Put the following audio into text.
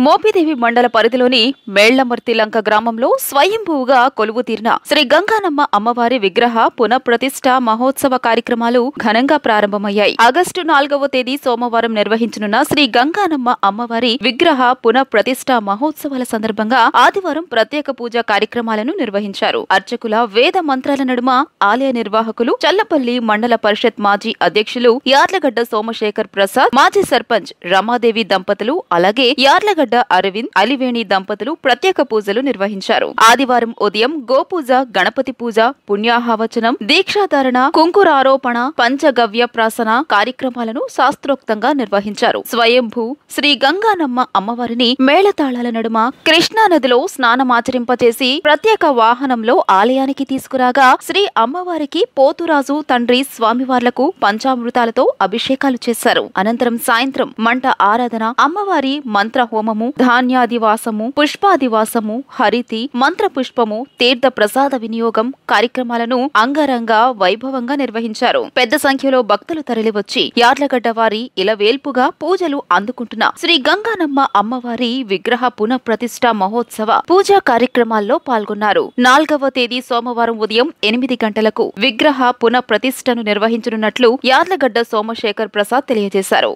మోపిదేవి మండల పరిధిలోని మేళ్లమర్తిలంక గ్రామంలో స్వయంభూగా కొలువుతీరిన శ్రీ గంగానమ్మ అమ్మవారి విగ్రహ పునఃప్రతిష్ఠ మహోత్సవ కార్యక్రమాలు ఘనంగా ప్రారంభమయ్యాయి. ఆగస్టు 4వ తేదీ సోమవారం నిర్వహించనున్న శ్రీ గంగానమ్మ అమ్మవారి విగ్రహ పునఃప్రతిష్ఠ మహోత్సవాల సందర్భంగా ఆదివారం ప్రత్యేక పూజా కార్యక్రమాలను నిర్వహించారు. అర్చకుల వేద మంత్రాల నడుమ ఆలయ నిర్వాహకులు చల్లపల్లి మండల పరిషత్ మాజీ అధ్యక్షులు యార్లగడ్డ సోమశేఖర్ ప్రసాద్, మాజీ సర్పంచ్ రమాదేవి దంపతులు, అలాగే యార్లగడ్డ అరవింద్, అలివేణి దంపతులు ప్రత్యేక పూజలు నిర్వహించారు. ఆదివారం ఉదయం గోపూజ, గణపతి పూజ, పుణ్యాహవచనం, దీక్షాధారణ, కుంకురారోపణ, పంచగవ్య ప్రాసన కార్యక్రమాలను శాస్త్రోక్తంగా నిర్వహించారు. స్వయంభూ శ్రీ గంగానమ్మ అమ్మవారిని మేళతాళాల నడుమ కృష్ణానదిలో స్నానమాచరింపచేసి ప్రత్యేక వాహనంలో ఆలయానికి తీసుకురాగా శ్రీ అమ్మవారికి పోతురాజు తండ్రి స్వామివార్లకు పంచామృతాలతో అభిషేకాలు చేశారు. అనంతరం సాయంత్రం మంట ఆరాధన, అమ్మవారి మంత్ర హోమము, ధాన్యాదివాసము, పుష్పాదివాసము, హరితి, మంత్ర పుష్పము, తీర్థ ప్రసాద వినియోగం కార్యక్రమాలను అంగరంగ వైభవంగా నిర్వహించారు. పెద్ద సంఖ్యలో భక్తులు తరలివచ్చి యార్లగడ్డ వారి ఇలవేల్పుగా పూజలు అందుకుంటున్న శ్రీ గంగానమ్మ అమ్మవారి విగ్రహ పునఃప్రతిష్ఠ మహోత్సవ పూజా కార్యక్రమాల్లో పాల్గొన్నారు. 4వ తేదీ సోమవారం ఉదయం 8 గంటలకు విగ్రహ పునఃప్రతిష్ఠను నిర్వహించనున్నట్లు యార్లగడ్డ సోమశేఖర్ ప్రసాద్ తెలియజేశారు.